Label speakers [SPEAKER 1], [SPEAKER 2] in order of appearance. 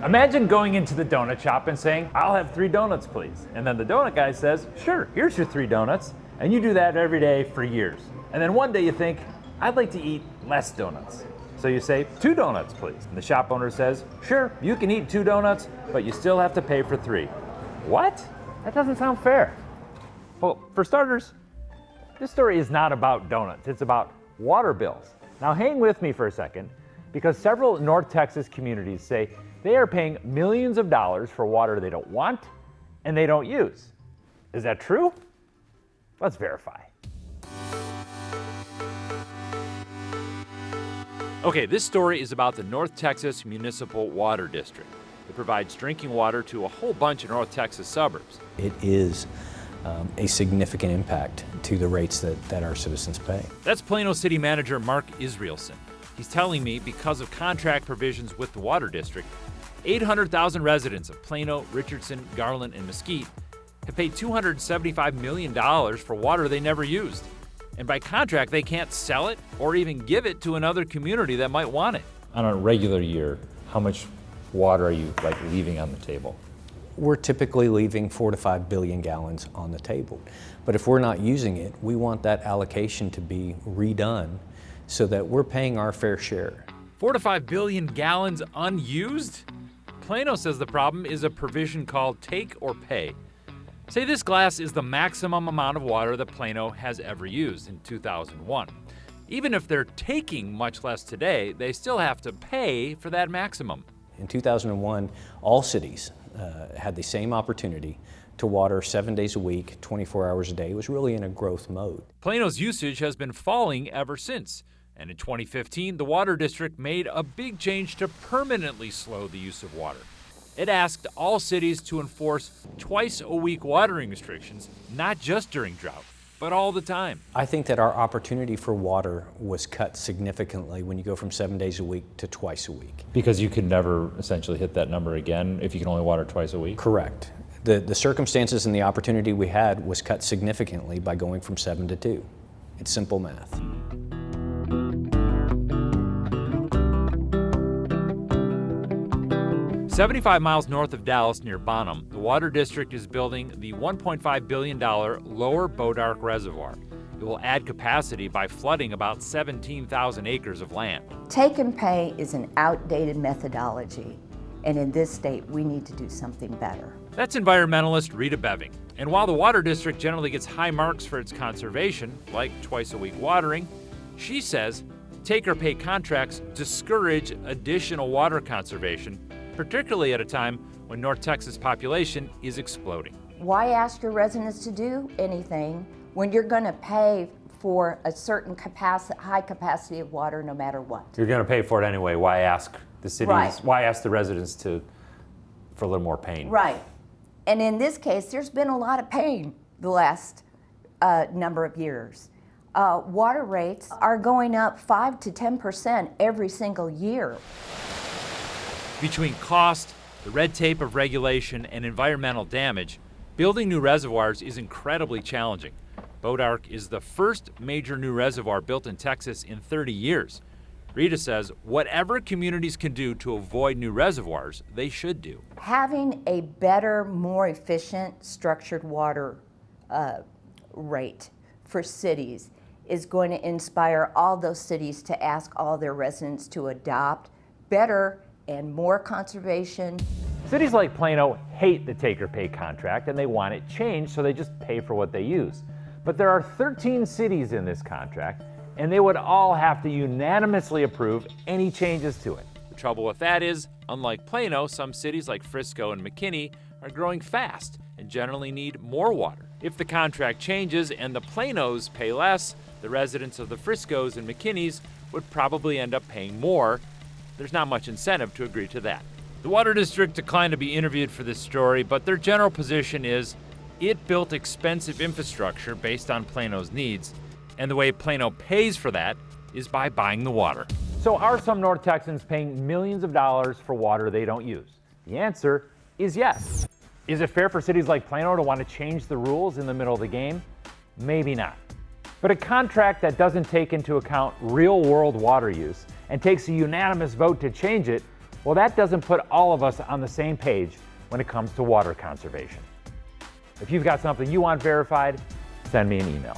[SPEAKER 1] Imagine going into the donut shop and saying, "I'll have 3 donuts, please." And then the donut guy says, "Sure, here's your 3 donuts." And you do that every day for years. And then one day you think, "I'd like to eat less donuts." So you say, "2 donuts, please." And the shop owner says, "Sure, you can eat 2 donuts, but you still have to pay for 3. What? That doesn't sound fair. Well, for starters, this story is not about donuts. It's about water bills. Now hang with me for a second, because several North Texas communities say they are paying millions of dollars for water they don't want and they don't use. Is that true? Let's verify. Okay, this story is about the North Texas Municipal Water District. It provides drinking water to a whole bunch of North Texas suburbs.
[SPEAKER 2] It is a significant impact to the rates that our citizens pay.
[SPEAKER 1] That's Plano City Manager Mark Israelson. He's telling me because of contract provisions with the water district, 800,000 residents of Plano, Richardson, Garland, and Mesquite have paid $275 million for water they never used. And by contract, they can't sell it or even give it to another community that might want it. On a regular year, how much water are you leaving on the table?
[SPEAKER 2] We're typically leaving 4 to 5 billion gallons on the table. But if we're not using it, we want that allocation to be redone so that we're paying our fair share.
[SPEAKER 1] 4 to 5 billion gallons unused? Plano says the problem is a provision called take or pay. Say this glass is the maximum amount of water that Plano has ever used in 2001. Even if they're taking much less today, they still have to pay for that maximum.
[SPEAKER 2] In 2001, all cities had the same opportunity to water 7 days a week, 24 hours a day. It was really in a growth mode.
[SPEAKER 1] Plano's usage has been falling ever since. And in 2015, the Water District made a big change to permanently slow the use of water. It asked all cities to enforce twice-a-week watering restrictions, not just during drought, but all the time.
[SPEAKER 2] I think that our opportunity for water was cut significantly when you go from 7 days a week to twice a week.
[SPEAKER 1] Because you could never essentially hit that number again if you can only water twice a week?
[SPEAKER 2] Correct. The circumstances and the opportunity we had was cut significantly by going from 7 to 2. It's simple math.
[SPEAKER 1] "75 miles north of Dallas near Bonham, the Water District is building the $1.5 billion Lower Bodark Reservoir. It will add capacity by flooding about 17,000 acres of land."
[SPEAKER 3] Take and pay is an outdated methodology, and in this state, we need to do something better.
[SPEAKER 1] That's environmentalist Rita Beving. And while the Water District generally gets high marks for its conservation, like twice-a-week watering, she says take-or-pay contracts discourage additional water conservation, particularly at a time when North Texas population is exploding.
[SPEAKER 3] Why ask your residents to do anything when you're going to pay for a certain high capacity of water no matter what?
[SPEAKER 1] You're going to pay for it anyway. Why ask the cities?
[SPEAKER 3] Right.
[SPEAKER 1] Why ask the residents for a little more pain?
[SPEAKER 3] Right. And in this case, there's been a lot of pain the last number of years. Water rates are going up 5 to 10% every single year.
[SPEAKER 1] Between cost, the red tape of regulation, and environmental damage, building new reservoirs is incredibly challenging. Bodark is the first major new reservoir built in Texas in 30 years. Rita says whatever communities can do to avoid new reservoirs, they should do.
[SPEAKER 3] Having a better, more efficient, structured water rate for cities is going to inspire all those cities to ask all their residents to adopt better and more conservation.
[SPEAKER 1] Cities like Plano hate the take-or-pay contract and they want it changed, so they just pay for what they use. But there are 13 cities in this contract, and they would all have to unanimously approve any changes to it. The trouble with that is, unlike Plano, some cities like Frisco and McKinney are growing fast and generally need more water. If the contract changes and the Planos pay less, the residents of the Friscos and McKinneys would probably end up paying more. There's not much incentive to agree to that. The Water District declined to be interviewed for this story, but their general position is it built expensive infrastructure based on Plano's needs, and the way Plano pays for that is by buying the water. So are some North Texans paying millions of dollars for water they don't use? The answer is yes. Is it fair for cities like Plano to want to change the rules in the middle of the game? Maybe not. But a contract that doesn't take into account real-world water use and takes a unanimous vote to change it Well, that doesn't put all of us on the same page when it comes to water conservation. If you've got something you want verified, send me an email.